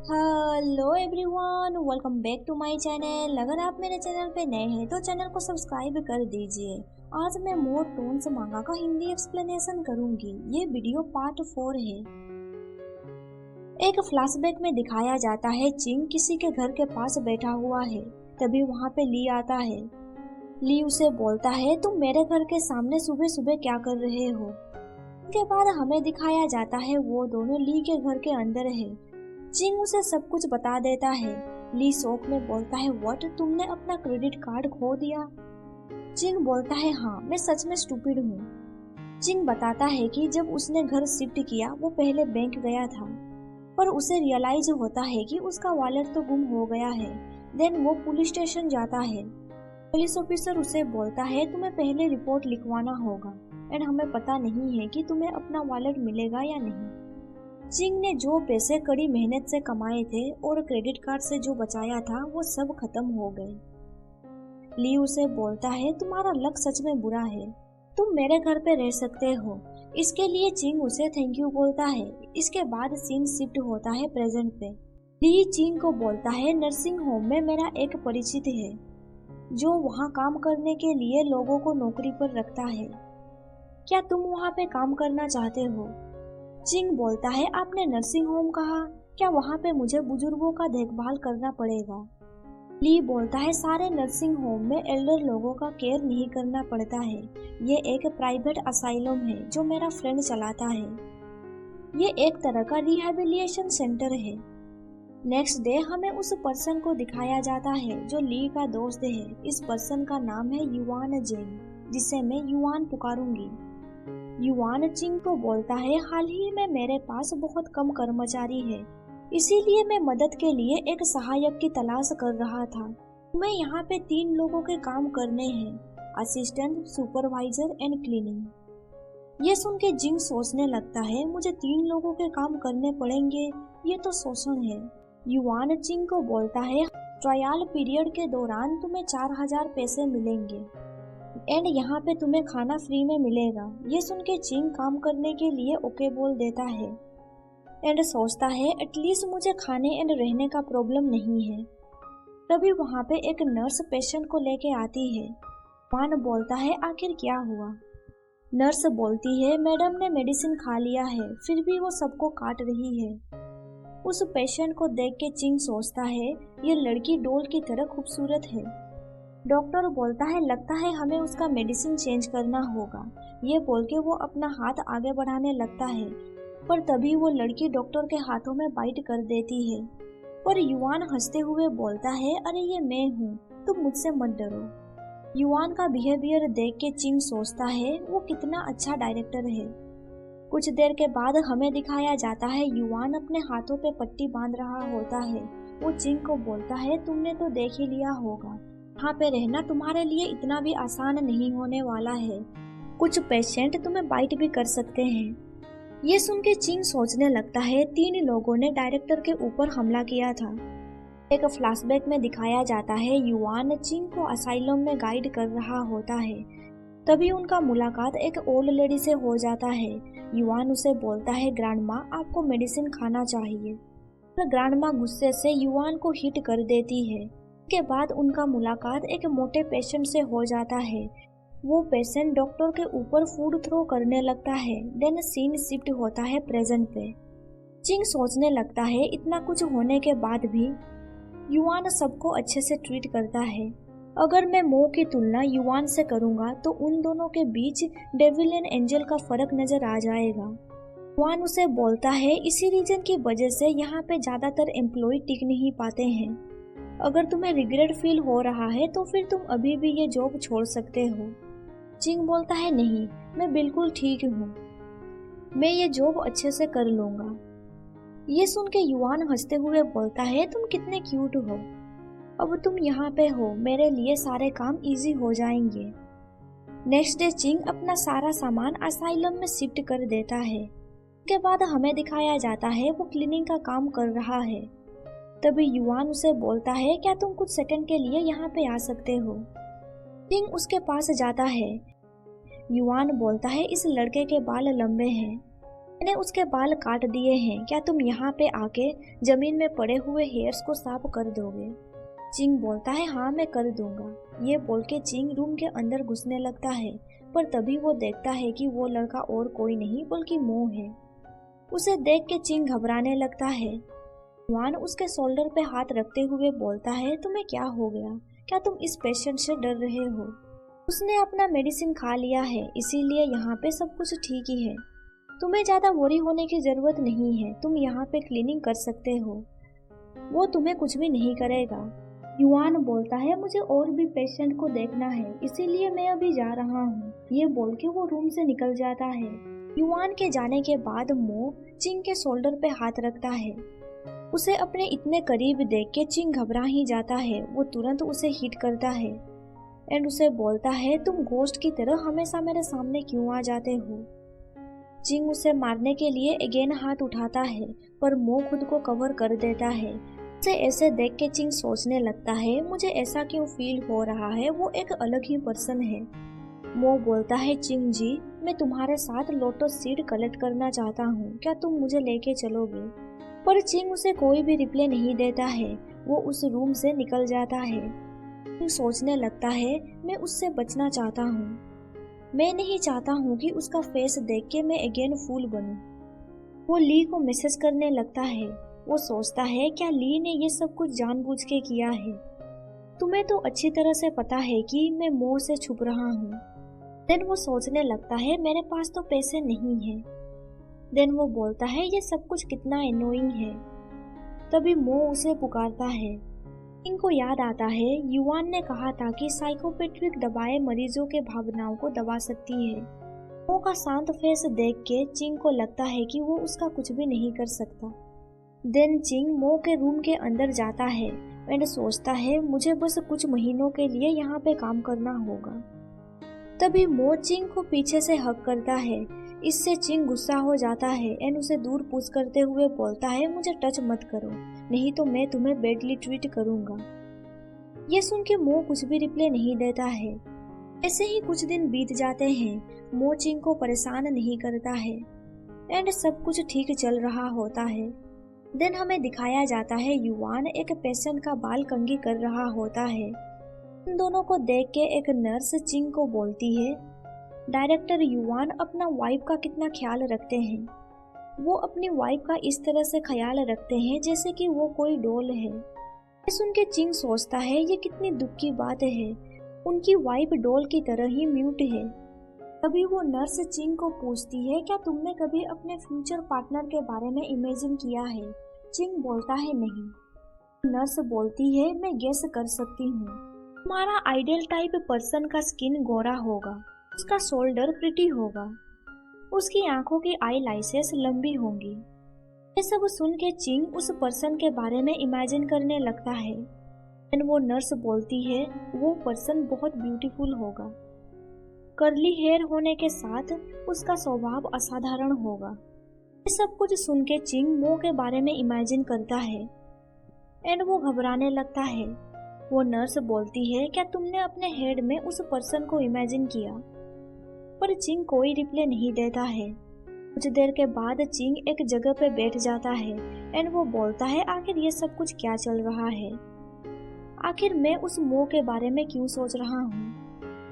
Hello everyone, welcome back to my channel. अगर आप मेरे चैनल पे नए हैं तो चैनल को सब्सक्राइब कर दीजिए। आज मैं मोर टोन्स मांगा का हिंदी एक्सप्लेनेशन करूंगी। ये वीडियो पार्ट 4 है। एक फ्लैशबैक में दिखाया जाता है चिंग किसी के घर के पास बैठा हुआ है। तभी वहाँ पे ली आता है। ली उसे बोलता है, तुम मेरे घर के सामने सुबह सुबह क्या कर रहे हो। उसके बाद हमें दिखाया जाता है वो दोनों ली के घर के अंदर है। चिंग उसे सब कुछ बता देता है। ली शौक में बोलता है, व्हाट, तुमने अपना क्रेडिट कार्ड खो दिया। चिंग बोलता है, हाँ, मैं सच में स्टूपिड हूँ। चिंग बताता है कि जब उसने घर शिफ्ट किया वो पहले बैंक गया था, पर उसे रियलाइज होता है कि उसका वॉलेट तो गुम हो गया है। देन वो पुलिस स्टेशन जाता है। पुलिस ऑफिसर उसे बोलता है, तुम्हें पहले रिपोर्ट लिखवाना होगा एंड हमें पता नहीं है कि तुम्हें अपना वॉलेट मिलेगा या नहीं। चिंग ने जो पैसे कड़ी मेहनत से कमाए थे और क्रेडिट कार्ड से जो बचाया था वो सब खत्म हो गए। ली उसे बोलता है, तुम्हारा लक सच में बुरा है, तुम मेरे घर पे रह सकते हो। इसके लिए चिंग उसे थैंक यू बोलता है। इसके बाद सीन शिफ्ट होता है प्रेजेंट पे। ली चिंग को बोलता है, नर्सिंग होम में मेरा एक परिचित है जो वहाँ काम करने के लिए लोगों को नौकरी पर रखता है। क्या तुम वहाँ पे काम करना चाहते हो? चिंग बोलता है, आपने नर्सिंग होम कहा, क्या वहाँ पे मुझे बुजुर्गों का देखभाल करना पड़ेगा? ली बोलता है, सारे नर्सिंग होम में एल्डर लोगों का केयर नहीं करना पड़ता है। ये एक प्राइवेट असाइलम है जो मेरा फ्रेंड चलाता है। ये एक तरह का रिहैबिलिटेशन सेंटर है। नेक्स्ट डे हमें उस पर्सन को दिखाया जाता है जो ली का दोस्त है। इस पर्सन का नाम है युआन जेन, जिसे मैं युआन पुकारूंगी। युआन चिंग को बोलता है, हाल ही में मेरे पास बहुत कम कर्मचारी है, इसीलिए मैं मदद के लिए एक सहायक की तलाश कर रहा था। मैं यहाँ पे 3 लोगों के काम करने हैं, असिस्टेंट, सुपरवाइजर एंड क्लीनिंग। ये सुन के जिंग सोचने लगता है, मुझे 3 लोगों के काम करने पड़ेंगे, ये तो शोषण है। युआन चिंग को बोलता है, ट्रायल पीरियड के दौरान तुम्हें 4000 पैसे मिलेंगे एंड यहाँ पे तुम्हें खाना फ्री में मिलेगा। ये सुन के चिंग काम करने के लिए ओके बोल देता है एंड सोचता है, एटलीस्ट मुझे खाने एंड रहने का प्रॉब्लम नहीं है। तभी वहाँ पे एक नर्स पेशेंट को लेके आती है। वान बोलता है, आखिर क्या हुआ? नर्स बोलती है, मैडम ने मेडिसिन खा लिया है, फिर भी वो सबको काट रही है। उस पेशेंट को देख के चिंग सोचता है, ये लड़की डॉल की तरह खूबसूरत है। डॉक्टर बोलता है, लगता है हमें उसका मेडिसिन चेंज करना होगा। ये बोल के वो अपना हाथ आगे बढ़ाने लगता है, पर तभी वो लड़की डॉक्टर के हाथों में बाइट कर देती है। पर युआन हंसते हुए बोलता है, अरे ये मैं हूँ, तुम मुझसे मत डरो। युआन का बिहेवियर देख के चिंग सोचता है, वो कितना अच्छा डायरेक्टर है। कुछ देर के बाद हमें दिखाया जाता है युआन अपने हाथों पे पट्टी बांध रहा होता है। वो चिंग को बोलता है, तुमने तो देख ही लिया होगा, यहाँ पे रहना तुम्हारे लिए इतना भी आसान नहीं होने वाला है। कुछ पेशेंट तुम्हें बाइट भी कर सकते हैं। ये सुन के चिंग सोचने लगता है, 3 लोगों ने डायरेक्टर के ऊपर हमला किया था। एक फ्लैशबैक में दिखाया जाता है युआन चिंग को असाइलम में गाइड कर रहा होता है। तभी उनका मुलाकात एक ओल्ड लेडी से हो जाता है। युआन उसे बोलता है, ग्रैंडमा, आपको मेडिसिन खाना चाहिए। पर ग्रैंडमा गुस्से से युआन को हिट कर देती है। के बाद उनका मुलाकात एक मोटे पेशेंट से हो जाता है। वो पेशेंट डॉक्टर के ऊपर फूड थ्रो करने लगता है। देन सीन शिफ्ट होता है प्रेजेंट पे। चिंग सोचने लगता है, इतना कुछ होने के बाद भी युआन सबको अच्छे से ट्रीट करता है। अगर मैं मो की तुलना युआन से करूंगा तो उन दोनों के बीच डेविल एंड एंजल का फर्क नजर आ जाएगा। युआन उसे बोलता है, इसी रीजन की वजह से यहाँ पे ज्यादातर एम्प्लॉय टिक नहीं पाते हैं। अगर तुम्हें रिग्रेट फील हो रहा है तो फिर तुम अभी भी ये जॉब छोड़ सकते हो। चिंग बोलता है, नहीं, मैं बिल्कुल ठीक हूँ, मैं ये जॉब अच्छे से कर लूंगा। ये सुन के युआन हंसते हुए बोलता है, तुम कितने क्यूट हो, अब तुम यहाँ पे हो, मेरे लिए सारे काम इजी हो जाएंगे। नेक्स्ट डे चिंग अपना सारा सामान असाइलम में शिफ्ट कर देता है। उसके बाद हमें दिखाया जाता है वो क्लीनिंग का काम कर रहा है। तभी युआन उसे बोलता है, क्या तुम कुछ सेकंड के लिए यहाँ पे आ सकते हो? चिंग उसके पास जाता है। युआन बोलता है, इस लड़के के बाल लंबे हैं मैंने उसके बाल काट दिए हैं, क्या तुम यहाँ पे आके जमीन में पड़े हुए हेयर्स को साफ कर दोगे? चिंग बोलता है हाँ मैं कर दूंगा। ये बोल के चिंग रूम के अंदर घुसने लगता है, पर तभी वो देखता है कि वो लड़का और कोई नहीं बल्कि मो है। उसे देख के चिंग घबराने लगता है। युआन उसके शोल्डर पे हाथ रखते हुए बोलता है तुम्हें क्या हो गया, क्या तुम इस पेशेंट से डर रहे हो? उसने अपना मेडिसिन खा लिया है, इसीलिए यहाँ पे सब कुछ ठीक ही है। तुम्हें ज्यादा वरी होने की जरूरत नहीं है, तुम यहाँ पे क्लीनिंग कर सकते हो, वो तुम्हें कुछ भी नहीं करेगा। युआन बोलता है मुझे और भी पेशेंट को देखना है, इसीलिए मैं अभी जा रहा हूँ। ये बोल के वो रूम से निकल जाता है। युआन के जाने के बाद मो चिंग के शोल्डर पे हाथ रखता है। उसे अपने इतने करीब देख के चिंग घबरा ही जाता है। वो तुरंत उसे हिट करता है एंड उसे बोलता है तुम गोस्ट की तरह हमेशा मेरे सामने क्यों आ जाते हो? चिंग उसे मारने के लिए अगेन हाथ उठाता है, पर मो खुद को कवर कर देता है। उसे ऐसे देख के चिंग सोचने लगता है मुझे ऐसा क्यों फील हो रहा है, वो एक अलग ही पर्सन है। मो बोलता है चिंग जी मैं तुम्हारे साथ लोटस सीड कलेक्ट करना चाहता हूँ, क्या तुम मुझे लेके चलोगे? पर चिंग उसे कोई भी रिप्लाई नहीं देता है। वो उस रूम से निकल जाता है। चिंग सोचने लगता है मैं उससे बचना चाहता हूँ, मैं नहीं चाहता हूँ कि उसका फेस देख के मैं अगेन फूल बनूं। वो ली को मैसेज करने लगता है। वो सोचता है क्या ली ने ये सब कुछ जानबूझ के किया है? तुम्हें तो अच्छी तरह से पता है कि मैं मो से छुप रहा हूँ। देन वो सोचने लगता है मेरे पास तो पैसे नहीं है। देन वो बोलता है ये सब कुछ कितना एनोइंग है। तभी मो उसे पुकारता है। चिंग को याद आता है युआन ने कहा था कि साइकोपेट्रिक दवाएं मरीजों के भावनाओं को दबा सकती है। मो का शांत फेस देख के चिंग को लगता है कि वो उसका कुछ भी नहीं कर सकता। देन चिंग मो के रूम के अंदर जाता है एंड सोचता है मुझे बस कुछ महीनों के लिए यहाँ पे काम करना होगा। तभी मो चिंग को पीछे से हक करता है। इससे चिंग गुस्सा हो जाता है एंड उसे दूर पुश करते हुए बोलता है मुझे टच मत करो, नहीं तो मैं तुम्हें बैडली ट्रीट करूंगा। ये सुन के मो कुछ भी रिप्लाई नहीं देता है। ऐसे ही कुछ दिन बीत जाते हैं। मो चिंग को परेशान नहीं करता है एंड सब कुछ ठीक चल रहा होता है। देन हमें दिखाया जाता है युआन एक पेशेंट का बाल कंघी कर रहा होता है। इन दोनों को देख के एक नर्स चिंग को बोलती है डायरेक्टर युआन अपना वाइफ का कितना ख्याल रखते हैं। वो अपनी वाइफ का इस तरह से ख्याल रखते हैं जैसे कि वो कोई डॉल है। ये सुन के चिंग सोचता है ये कितनी दुख की बात है, उनकी वाइफ डॉल की तरह ही म्यूट है। तभी वो नर्स चिंग को पूछती है क्या तुमने कभी अपने फ्यूचर पार्टनर के बारे में इमेजिन किया है? चिंग बोलता है नहीं। नर्स बोलती है मैं गेस कर सकती हूँ, तुम्हारा आइडियल टाइप पर्सन का स्किन गोरा होगा, उसका शोल्डर प्रिटी होगा, उसकी आंखों की आई लाइसेस लंबी होंगी। ये सब सुन के चिंग उस पर्सन के बारे में इमेजिन करने लगता है। वो नर्स बोलती है वो पर्सन बहुत ब्यूटीफुल होगा, कर्ली हेयर होने के साथ उसका स्वभाव असाधारण होगा। ये सब कुछ सुन के चिंग मो के बारे में इमेजिन करता है एंड वो घबराने लगता है। वो नर्स बोलती है क्या तुमने अपने हेड में उस पर्सन को इमेजिन किया? पर चिंग कोई रिप्लाई नहीं देता है। कुछ देर के बाद चिंग एक जगह पे बैठ जाता है एंड वो बोलता है आखिर ये सब कुछ क्या चल रहा है, आखिर मैं उस मो के बारे में क्यों सोच रहा हूँ।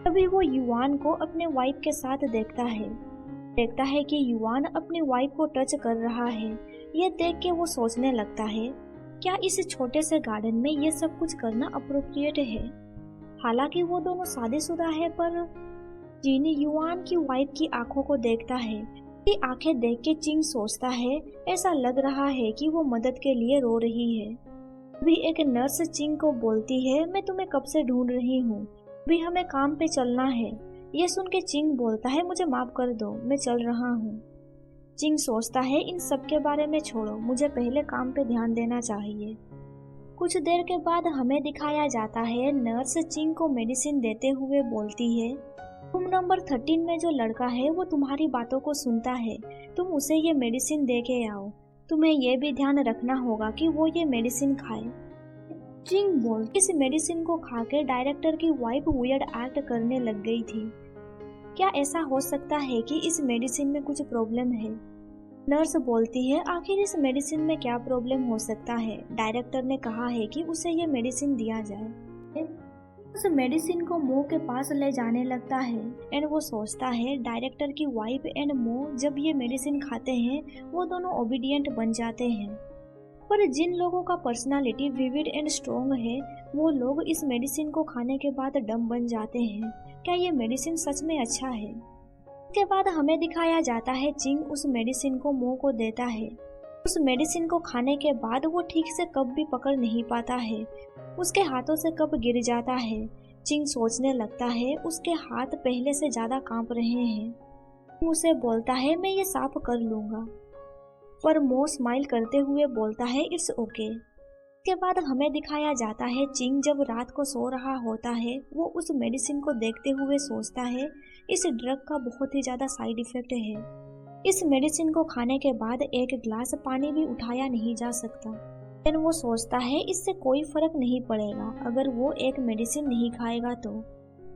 तभी वो युआन को अपने वाइफ के साथ देखता है कि युआन अपनी वाइफ को टच कर रहा है। ये देख के वो सोचने लगता है क्या इस छोटे से गार्डन में ये सब कुछ करना अप्रोप्रिएट है। हालांकि वो दोनों शादीशुदा है, पर जिनी युआन की वाइफ की आंखों को देखता है। ये आंखें देख के चिंग सोचता है ऐसा लग रहा है कि वो मदद के लिए रो रही है। अभी एक नर्स चिंग को बोलती है मैं तुम्हें कब से ढूंढ रही हूँ, अभी हमें काम पे चलना है। ये सुन के चिंग बोलता है मुझे माफ कर दो, मैं चल रहा हूँ। चिंग सोचता है इन सब के बारे में छोड़ो, मुझे पहले काम पे ध्यान देना चाहिए। कुछ देर के बाद हमें दिखाया जाता है नर्स चिंग को मेडिसिन देते हुए बोलती है रूम नंबर 13 में जो लड़का है वो तुम्हारी बातों को सुनता है, तुम उसे ये मेडिसिन दे के आओ। तुम्हें ये भी ध्यान रखना होगा कि वो ये मेडिसिन खाए। चिंग बोल इस मेडिसिन को खा के डायरेक्टर की वाइफ वियर्ड एक्ट करने लग गई थी। क्या ऐसा हो सकता है कि इस मेडिसिन में कुछ प्रॉब्लम है? नर्स बोलती है आखिर इस मेडिसिन में क्या प्रॉब्लम हो सकता है। डायरेक्टर ने कहा है कि उसे ये मेडिसिन दिया जाए। उस मेडिसिन को मो के पास ले जाने लगता है एंड वो सोचता है डायरेक्टर की वाइफ एंड मो जब ये मेडिसिन खाते हैं वो दोनों ओबीडियंट बन जाते हैं। पर जिन लोगों का पर्सनालिटी विविड एंड स्ट्रॉन्ग है वो लोग इस मेडिसिन को खाने के बाद डम बन जाते हैं। क्या ये मेडिसिन सच में अच्छा है? इसके बाद हमें दिखाया जाता है चिंग उस मेडिसिन को मो को देता है। उस मेडिसिन को खाने के बाद वो ठीक से कप भी पकड़ नहीं पाता है, उसके हाथों से कप गिर जाता है। चिंग सोचने लगता है उसके हाथ पहले से ज्यादा कांप रहे हैं। उसे बोलता है मैं ये साफ कर लूंगा, पर मो स्माइल करते हुए बोलता है इट्स ओके। इसके बाद हमें दिखाया जाता है चिंग जब रात को सो रहा होता है वो उस मेडिसिन को देखते हुए सोचता है इस ड्रग का बहुत ही ज्यादा साइड इफेक्ट है। इस मेडिसिन को खाने के बाद एक ग्लास पानी भी उठाया नहीं जा सकता। लेकिन वो सोचता है इससे कोई फर्क नहीं पड़ेगा अगर वो एक मेडिसिन नहीं खाएगा तो।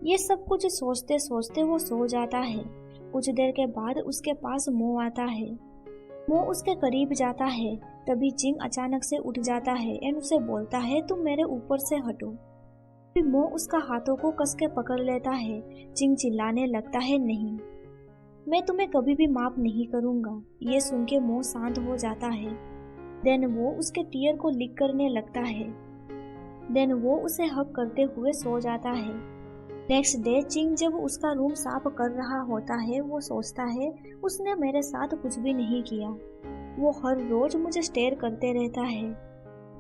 ये सब कुछ सोचते सोचते वो सो जाता है। कुछ देर के बाद उसके पास मो आता है। मो उसके करीब जाता है, तभी चिंग अचानक से उठ जाता है एंड उसे बोलता है तुम मेरे ऊपर से हटो। फिर मो उसका हाथों को कस के पकड़ लेता है। चिंग चिल्लाने लगता है नहीं, मैं तुम्हें कभी भी माफ नहीं करूंगा। ये सुन के मो शांत हो जाता है। देन वो उसके टीयर को लिक करने लगता है। देन वो उसे हग करते हुए सो जाता है। नेक्स्ट डे चिंग जब उसका रूम साफ कर रहा होता है वो सोचता है उसने मेरे साथ कुछ भी नहीं किया। वो हर रोज मुझे स्टेयर करते रहता है।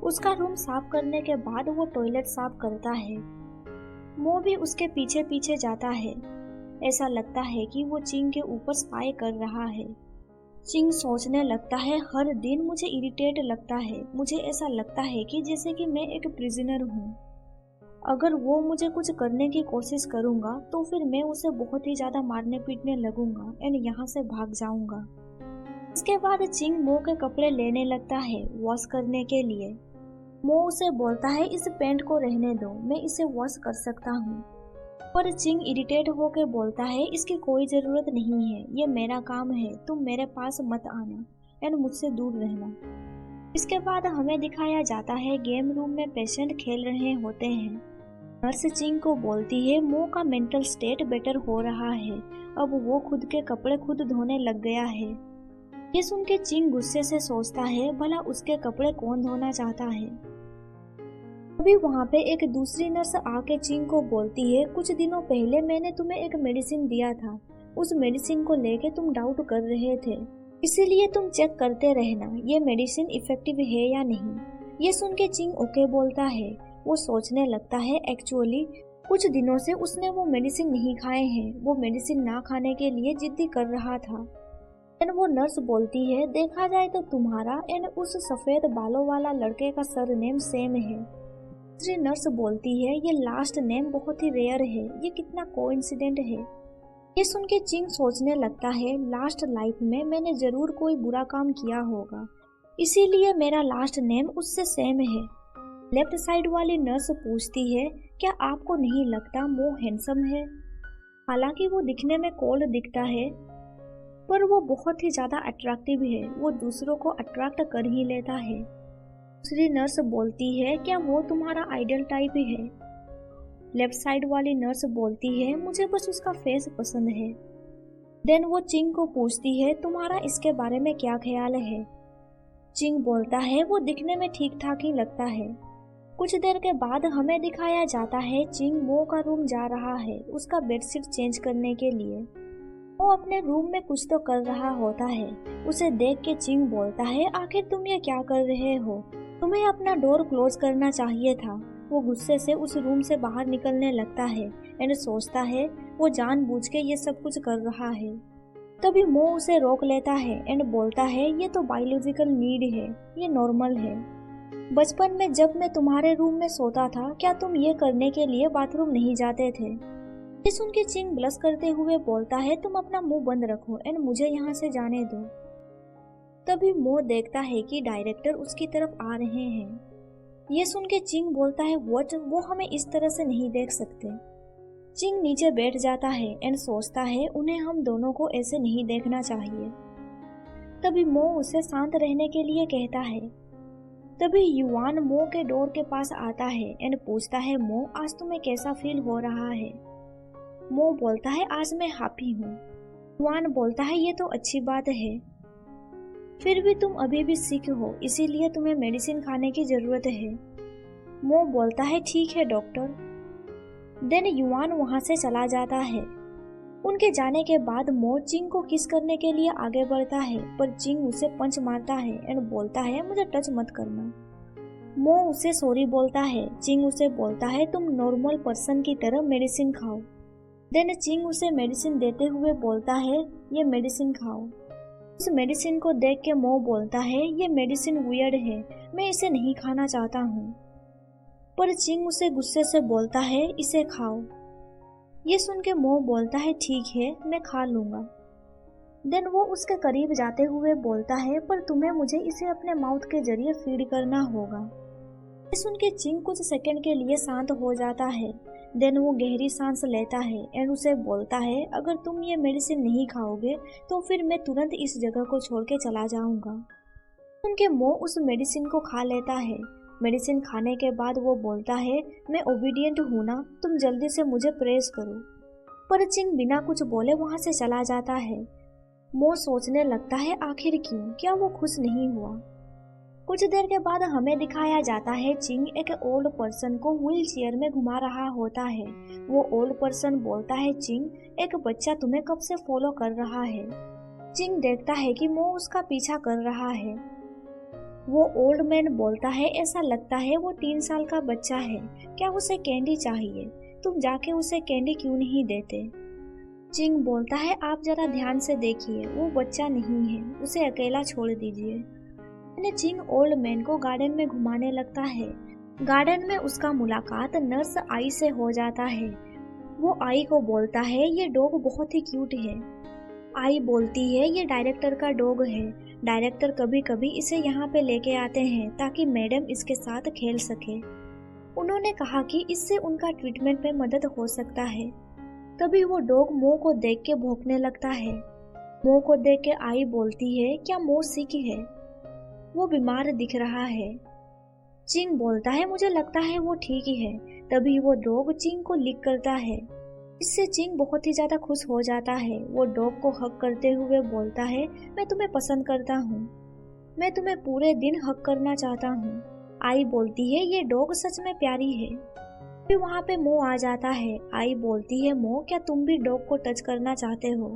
उसका रूम साफ करने के बाद वो टॉयलेट साफ करता है। मो भी उसके पीछे पीछे जाता है। ऐसा लगता है कि वो चिंग के ऊपर स्पाई कर रहा है। चिंग सोचने लगता है हर दिन मुझे इरिटेट लगता है। मुझे ऐसा लगता है कि जैसे कि मैं एक प्रिजनर हूँ। अगर वो मुझे कुछ करने की कोशिश करूंगा तो फिर मैं उसे बहुत ही ज्यादा मारने पीटने लगूंगा एंड यहाँ से भाग जाऊंगा। इसके बाद चिंग मो के कपड़े लेने लगता है वॉश करने के लिए। मो उसे बोलता है इस पैंट को रहने दो, मैं इसे वॉश कर सकता हूँ। पर चिंग इरिटेट होकर बोलता है इसकी कोई जरूरत नहीं है, ये मेरा काम है, तुम मेरे पास मत आना एंड मुझसे दूर रहना। इसके बाद हमें दिखाया जाता है गेम रूम में पेशेंट खेल रहे होते हैं। नर्स चिंग को बोलती है मो का मेंटल स्टेट बेटर हो रहा है, अब वो खुद के कपड़े खुद धोने लग गया है। ये सुन के चिंग गुस्से से सोचता है भला उसके कपड़े कौन धोना चाहता है। अभी वहाँ पे एक दूसरी नर्स आके चिंग को बोलती है कुछ दिनों पहले मैंने तुम्हें एक मेडिसिन दिया था, उस मेडिसिन को लेके तुम डाउट कर रहे थे, इसीलिए तुम चेक करते रहना ये मेडिसिन इफेक्टिव है या नहीं। ये सुन के चिंग ओके बोलता है। वो सोचने लगता है एक्चुअली कुछ दिनों से उसने वो मेडिसिन नहीं खाए हैं, वो मेडिसिन ना खाने के लिए जिद्दी कर रहा था। एंड वो नर्स बोलती है देखा जाए तो तुम्हारा एंड उस सफेद बालों वाला लड़के का सरनेम सेम है। दूसरी नर्स बोलती है ये लास्ट नेम बहुत ही रेयर है, ये कितना कोइंसिडेंट है। ये सुन के चिंग सोचने लगता है लास्ट लाइफ में मैंने जरूर कोई बुरा काम किया होगा, इसीलिए मेरा लास्ट नेम उससे सेम है। लेफ्ट साइड वाली नर्स पूछती है क्या आपको नहीं लगता मो हैंडसम है? हालांकि वो दिखने में कोल्ड दिखता है पर वो बहुत ही ज्यादा अट्रैक्टिव है, वो दूसरों को अट्रैक्ट कर ही लेता है। दूसरी नर्स बोलती है क्या वो तुम्हारा आइडल टाइप है? लेफ्ट साइड वाली नर्स बोलती है मुझे बस उसका फेस पसंद है। देन वो चिंग को पूछती है तुम्हारा इसके बारे में क्या ख्याल है? चिंग बोलता है वो दिखने में ठीक ठाक ही लगता है। कुछ देर के बाद हमें दिखाया जाता है चिंग मो का रूम जा रहा है उसका बेडशीट चेंज करने के लिए। वो अपने रूम में कुछ तो कर रहा होता है। उसे देख के चिंग बोलता है आखिर तुम ये क्या कर रहे हो, तुम्हें अपना डोर क्लोज करना चाहिए था। वो गुस्से से उस रूम से बाहर निकलने लगता है एंड सोचता है वो जानबूझ के ये सब कुछ कर रहा है। तभी मो उसे रोक लेता है एंड बोलता है ये तो बायोलॉजिकल नीड है, ये नॉर्मल है। बचपन में जब मैं तुम्हारे रूम में सोता था क्या तुम ये करने के लिए बाथरूम नहीं जाते थे? ये सुन के चिंग ब्लश करते हुए बोलता है तुम अपना मुंह बंद रखो एंड मुझे यहाँ से जाने दो। तभी मो देखता है कि डायरेक्टर उसकी तरफ आ रहे हैं। ये सुन के चिंग बोलता है व्हाट, वो हमें इस तरह से नहीं देख सकते। चिंग नीचे बैठ जाता है एंड सोचता है उन्हें हम दोनों को ऐसे नहीं देखना चाहिए। तभी मो उसे शांत रहने के लिए कहता है। तभी युआन मो के डोर के पास आता है एंड पूछता है, मो आज तुम्हें कैसा फील हो रहा है? मो बोलता है, आज मैं हैप्पी हूँ। युआन बोलता है, ये तो अच्छी बात है, फिर भी तुम अभी भी सिक हो, इसीलिए तुम्हें मेडिसिन खाने की जरूरत है। मो बोलता है, ठीक है डॉक्टर। देन युआन वहां से चला जाता है। उनके जाने के बाद मो चिंग को किस करने के लिए आगे बढ़ता है, पर चिंग उसे पंच मारता है एंड बोलता है, मुझे टच मत करना। मो उसे सॉरी बोलता है। चिंग उसे बोलता है, तुम नॉर्मल पर्सन की तरह मेडिसिन खाओ। देन चिंग उसे मेडिसिन देते हुए बोलता है, ये मेडिसिन खाओ। उस मेडिसिन को देख के मो बोलता है, ये मेडिसिन वियर्ड है, मैं इसे नहीं खाना चाहता हूँ। पर चिंग उसे गुस्से से बोलता है, इसे खाओ। ये सुन के मो बोलता है, ठीक है, मैं खा लूंगा। देन वो उसके करीब जाते हुए बोलता है, पर तुम्हें मुझे इसे अपने माउथ के जरिए फीड करना होगा। ये सुन के चिंग कुछ सेकंड के लिए शांत हो जाता है। देन वो गहरी सांस लेता है एंड उसे बोलता है, अगर तुम ये मेडिसिन नहीं खाओगे तो फिर मैं तुरंत इस जगह को छोड़ के चला जाऊंगा। उनके मो उस मेडिसिन को खा लेता है। मेडिसिन खाने के बाद वो बोलता है, मैं ओबीडियंट हूँ ना, तुम जल्दी से मुझे प्रेस करो। पर चिंग बिना कुछ बोले वहां से चला जाता है। मो सोचने लगता है, आखिर क्यों, क्या वो खुश नहीं हुआ? कुछ देर के बाद हमें दिखाया जाता है, चिंग एक ओल्ड पर्सन को व्हील चेयर में घुमा रहा होता है। वो ओल्ड पर्सन बोलता है, चिंग एक बच्चा तुम्हें कब से फॉलो कर रहा है। चिंग देखता है कि मो उसका पीछा कर रहा है। वो ओल्ड मैन बोलता है, ऐसा लगता है वो 3 साल का बच्चा है, क्या उसे कैंडी चाहिए? तुम जाके उसे कैंडी क्यों नहीं देते? चिंग बोलता है, आप जरा ध्यान से देखिए, वो बच्चा नहीं है, उसे अकेला छोड़ दीजिए। चिंग ओल्ड मैन को गार्डन में घुमाने लगता है। गार्डन में उसका मुलाकात नर्स आई से हो जाता है। वो आई को बोलता है, ये डॉग बहुत ही क्यूट है। आई बोलती है, ये डायरेक्टर का डॉग है, डायरेक्टर कभी कभी इसे यहाँ पे लेके आते हैं ताकि मैडम इसके साथ खेल सके। उन्होंने कहा कि इससे उनका ट्रीटमेंट में मदद हो सकता है। तभी वो डॉग मो को देख के भौंकने लगता है। मो को देख के आई बोलती है, क्या मो सिक है? वो बीमार दिख रहा है। चिंग बोलता है, मुझे लगता है वो ठीक ही है। तभी वो डॉग चिंग को लिक करता है। इससे चिंग बहुत ही ज्यादा खुश हो जाता है। वो डॉग को हक करते हुए बोलता है, मैं तुम्हें पसंद करता हूँ, मैं तुम्हें पूरे दिन हक करना चाहता हूँ। आई बोलती है, ये डॉग सच में प्यारी है। फिर वहाँ पे मो आ जाता है। आई बोलती है, मो क्या तुम भी डॉग को टच करना चाहते हो?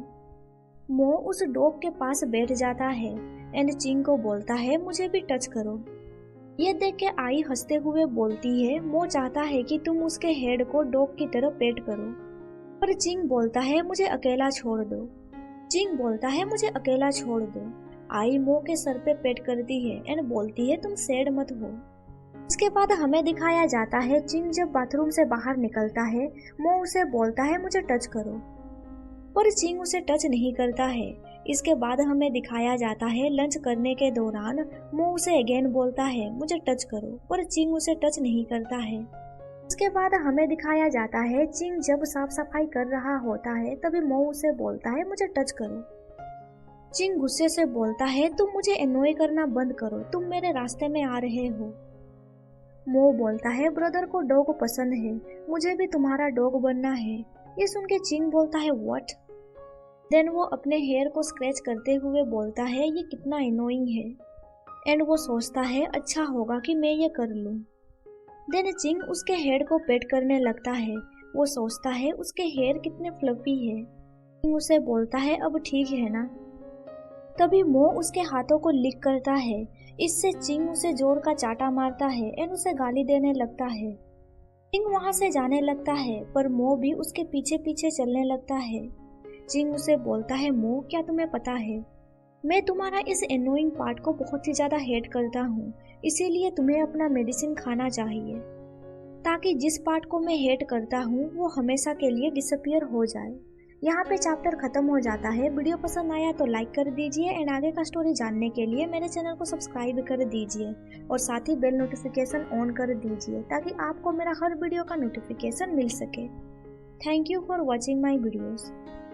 मो उस डॉग के पास बैठ जाता है एंड चिंग को बोलता है, मुझे भी टच करो। ये देख के आई हंसते हुए बोलती है, मो चाहता है कि तुम उसके हेड को डॉग की तरह पेट करो। पर चिंग बोलता है, मुझे अकेला छोड़ दो। चिंग बोलता है, मुझे अकेला छोड़ दो। आई मो के सर पे पेट करती है एंड बोलती है, तुम सैड मत हो। उसके बाद हमें दिखाया जाता है, चिंग जब बाथरूम से बाहर निकलता है, मो उसे बोलता है, मुझे टच करो, पर चिंग उसे टच नहीं करता है। इसके बाद हमें दिखाया जाता है, लंच करने के दौरान मो उसे अगेन बोलता है, मुझे टच करो, पर चिंग उसे टच नहीं करता है। उसके बाद हमें दिखाया जाता है, चिंग जब साफ सफाई कर रहा होता है तभी मो उसे बोलता है, मुझे टच करो। चिंग गुस्से से बोलता है, तुम मुझे एनॉय करना बंद करो, तुम मेरे रास्ते में आ रहे हो। मो बोलता है, ब्रदर को डॉग पसंद है, मुझे भी तुम्हारा डॉग बनना है। ये सुन के चिंग बोलता है, व्हाट? देन वो अपने हेयर को स्क्रैच करते हुए बोलता है, ये कितना एनोइंग है। एंड वो सोचता है, अच्छा होगा कि मैं ये कर लूं। देन चिंग उसके हेयर को पेट करने लगता है। वो सोचता है, उसके हेयर कितने फ्लफी है। चिंग उसे बोलता है, अब ठीक है ना? तभी मो उसके हाथों को लिक करता है। इससे चिंग उसे जोर का चाटा मारता है एंड उसे गाली देने लगता है। चिंग वहां से जाने लगता है, पर मो भी उसके पीछे पीछे चलने लगता है। चिंग उसे बोलता है, मो क्या तुम्हें पता है, मैं तुम्हारा इस एनोइंग पार्ट को बहुत ही ज्यादा हेट करता हूँ, इसीलिए तुम्हें अपना मेडिसिन खाना चाहिए ताकि जिस पार्ट को मैं हेट करता हूँ वो हमेशा के लिए डिसअपियर हो जाए। यहाँ पे चैप्टर खत्म हो जाता है। वीडियो पसंद आया तो लाइक कर दीजिए एंड आगे का स्टोरी जानने के लिए मेरे चैनल को सब्सक्राइब कर दीजिए और साथ ही बेल नोटिफिकेशन ऑन कर दीजिए ताकि आपको मेरा हर वीडियो का नोटिफिकेशन मिल सके। Thank you for watching my videos.